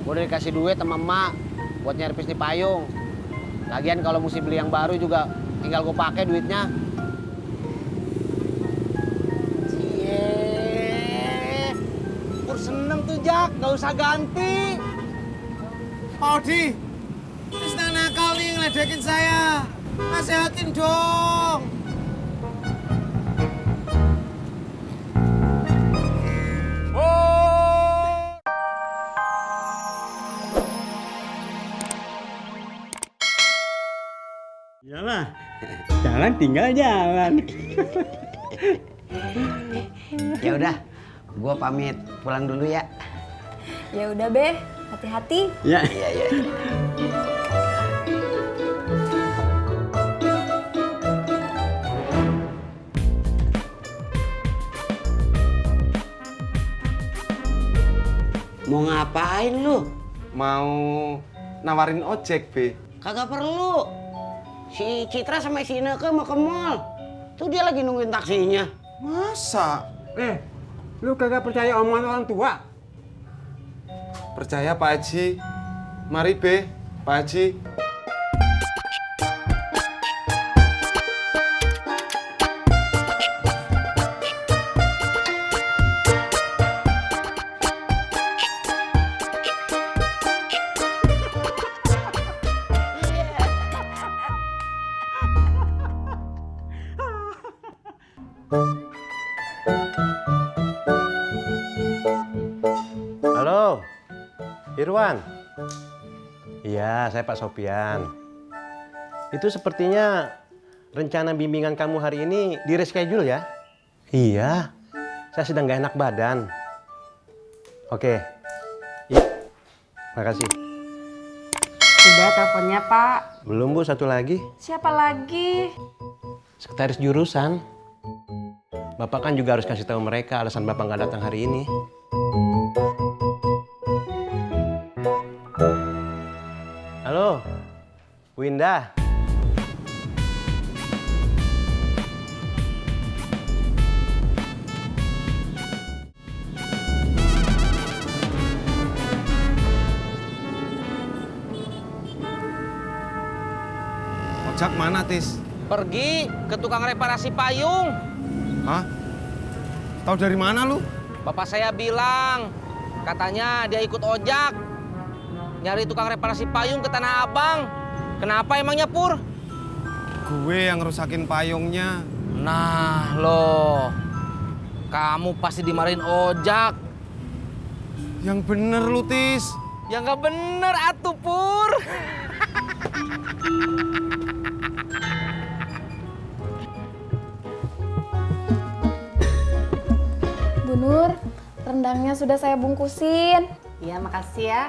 Gue udah dikasih duit sama emak buat nyervis di payung. Lagian kalau mesti beli yang baru juga tinggal gue pakai duitnya. Cie, Pur seneng tuh Jak, nggak usah ganti. Pak Odi, Tisna nakal nih ngeledekin saya. Nasihatin dong. Iyalah, jalan tinggal jalan. Ya udah, gue pamit pulang dulu ya. Ya udah Be, hati-hati. Ya. Iya, iya. Mau ngapain lu? Mau nawarin ojek, Be. Kagak perlu. Si Citra sama si Ineke mau ke mall. Tuh dia lagi nungguin taksinya. Masa? Lu kagak percaya omongan orang tua? Percaya Pak Haji. Mari, Be. Pak Haji. Halo, Irwan. Iya, saya Pak Sopian. Itu sepertinya rencana bimbingan kamu hari ini di reschedule ya? Iya, saya sedang gak enak badan. Oke, iya, makasih. Sudah teleponnya Pak. Belum Bu, satu lagi. Siapa lagi? Sekretaris jurusan. Bapak kan juga harus kasih tahu mereka alasan Bapak nggak datang hari ini. Halo, Winda. Ojak mana, Tis? Pergi ke tukang reparasi payung. Hah? Tahu dari mana lu? Bapak saya bilang, katanya dia ikut ojak. Nyari tukang reparasi payung ke Tanah Abang. Kenapa emangnya, Pur? Gue yang ngerusakin payungnya. Nah, loh. Kamu pasti dimarahin ojak. Yang bener lu, Tis. Ya nggak bener atuh, Pur. Bu Nur, rendangnya sudah saya bungkusin. Iya, makasih ya.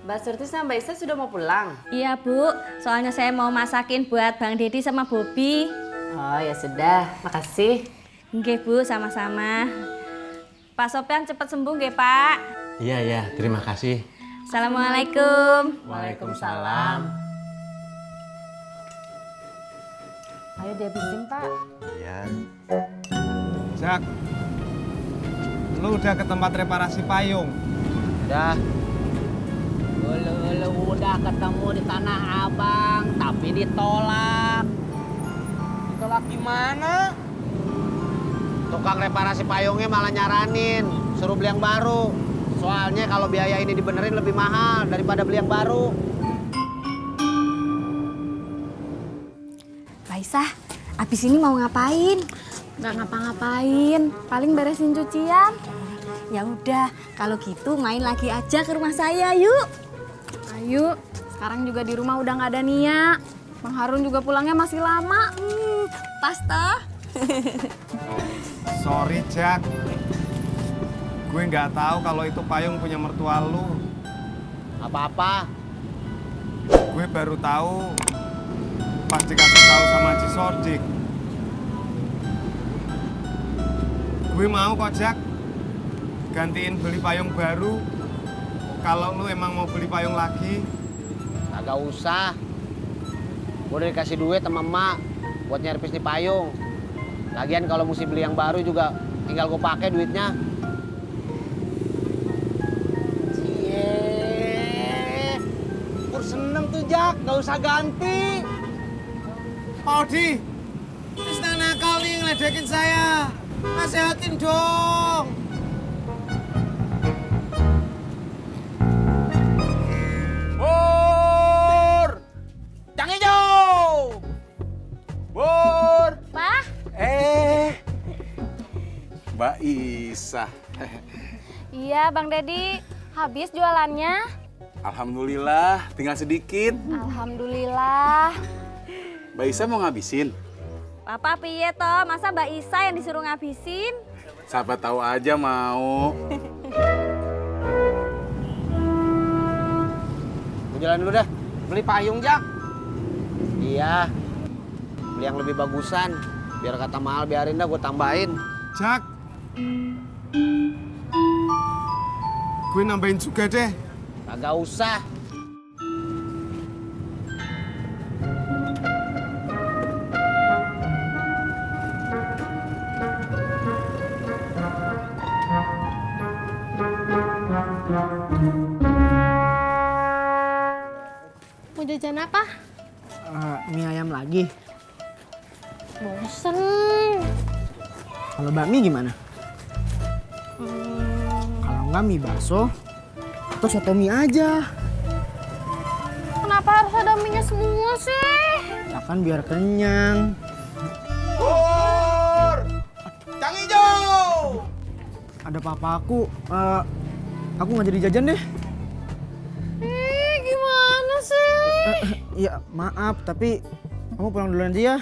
Mbak Surti sama Mbak Isa sudah mau pulang? Iya Bu, soalnya saya mau masakin buat Bang Dedi sama Bobi. Oh ya sudah, makasih. Nggih Bu, sama-sama. Pak Sopyan cepat sembuh nggih Pak. Iya, iya, terima kasih. Assalamualaikum. Waalaikumsalam. Ayo dihabisin Pak. Iya. Jak, lu udah ke tempat reparasi payung? Udah. Lu udah ketemu di Tanah Abang, tapi ditolak. Ditolak gimana? Tukang reparasi payungnya malah nyaranin, suruh beli yang baru. Soalnya kalau biaya ini dibenerin lebih mahal daripada beli yang baru. Raisa, abis ini mau ngapain? Nggak ngapa-ngapain, paling beresin cucian. Ya udah, kalau gitu main lagi aja ke rumah saya, yuk. Ayo, sekarang juga di rumah udah nggak ada Nia. Bang Harun juga pulangnya masih lama. Pas toh? Sorry, Jak. Gue nggak tahu kalau itu payung punya mertua lu. Apa-apa? Gue baru tahu pas dikasih tahu sama Haji Sodik. Gue mau kok, Jak, gantiin beli payung baru. Kalau lu emang mau beli payung lagi. Kagak usah. Gue udah dikasih duit sama emak buat nyervis di payung. Lagian kalau mesti beli yang baru juga tinggal gue pakai duitnya. Cie, seneng tuh Jak, nggak usah ganti. Pak Odi, Tisna nakal nih ngeledekin saya. Nasihatin dong. Bur! Cang hijau! Bur! Pak, Mbak Isa. iya Bang Dedi, habis jualannya? Alhamdulillah, tinggal sedikit. Alhamdulillah. Mbak Isa mau ngabisin? Papa piye toh? Masa Mbak Isa yang disuruh ngabisin? Siapa tahu aja mau. Gue jalan dulu dah. Beli payung, Jak. Iya. Beli yang lebih bagusan. Biar kata mahal biarin dah gue tambahin. Jak, gue nambahin juga deh. Kagak usah. Mau jajan apa? Mie ayam lagi. Bosen. Kalau bakmi gimana? Kalau enggak mie bakso atau soto mie aja. Kenapa harus ada mie-nya semua sih? Ya kan biar kenyang. Bur! Cang hijau! Ada papa aku nggak jadi jajan deh. Gimana sih? Iya maaf tapi kamu pulang duluan aja ya.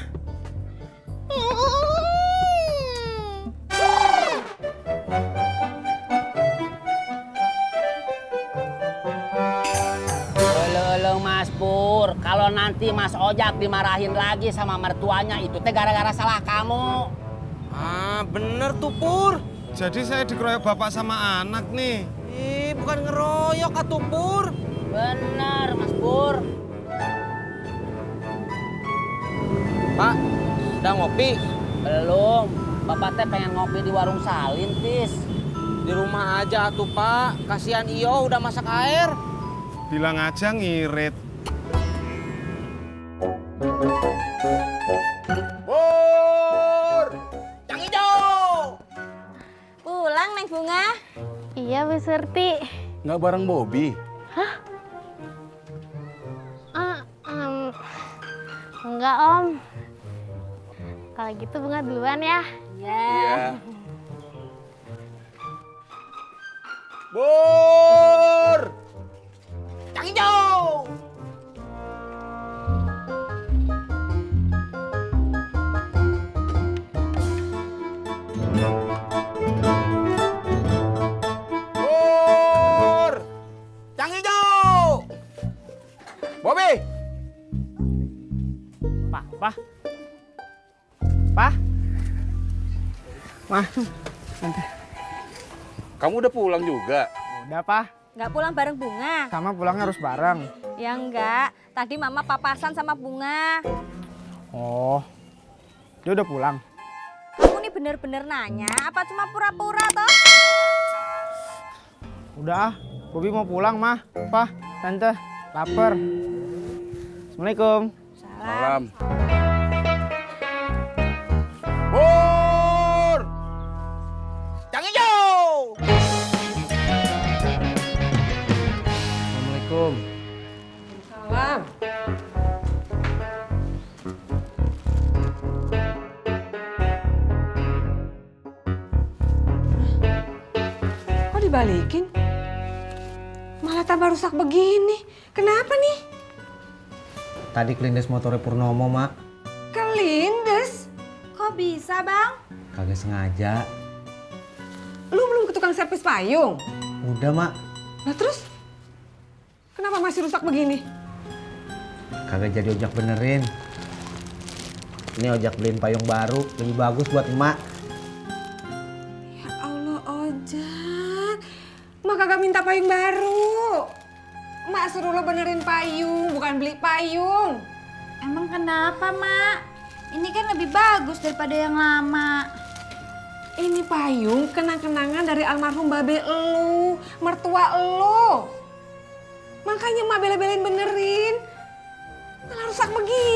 Elo Mas Pur, kalau nanti Mas Ojak dimarahin lagi sama mertuanya itu teh gara-gara salah kamu. Ah, bener tuh, Pur. Jadi saya dikeroyok bapak sama anak nih. Ih, bukan ngeroyok atuh, Pur. Bener Mas Pur. Pak, udah ngopi? Belum, Bapak teh pengen ngopi di warung Salim, Tis. Di rumah aja atuh, Pak. Kasihan Iyo udah masak air. Bilang aja ngirit. Bur! Cang hijau! Pulang Neng Bunga. Iya Bu Surti. Nggak bareng Bobby? Enggak Om. Kalau gitu Bunga duluan ya. Iya. Bur! Cang hijau! Bur! Cang hijau! Bobby! Pak. Mah, Kamu udah pulang juga? udah Pak. Nggak pulang bareng Bunga? Sama pulangnya harus bareng. Ya enggak. Tadi Mama papasan sama Bunga. Oh, dia udah pulang. Kamu nih bener-bener nanya apa cuma pura-pura toh? Udah Bobby mau pulang mah. Pak, Tante, lapar. Assalamualaikum. Salam. Bur! Cang hijau! Assalamualaikum. Salam. Kok dibalikin? Malah tambah rusak begini. Kenapa nih? Tadi kelindes motornya Purnomo, Mak. Kelindes? Kok bisa Bang? Kagak sengaja. Lu belum ke tukang servis payung? Udah, Mak. Nah terus? Kenapa masih rusak begini? Kagak jadi ojak benerin. Ini ojak beliin payung baru, lebih bagus buat emak. Ya Allah, Ojak. Mak kagak minta payung baru. Mak suruh lo benerin payung, bukan beli payung. Emang kenapa Mak? Ini kan lebih bagus daripada yang lama. Ini payung kenang-kenangan dari almarhum babe elu, mertua elu. Makanya mak bela-belain benerin. Malah rusak begini.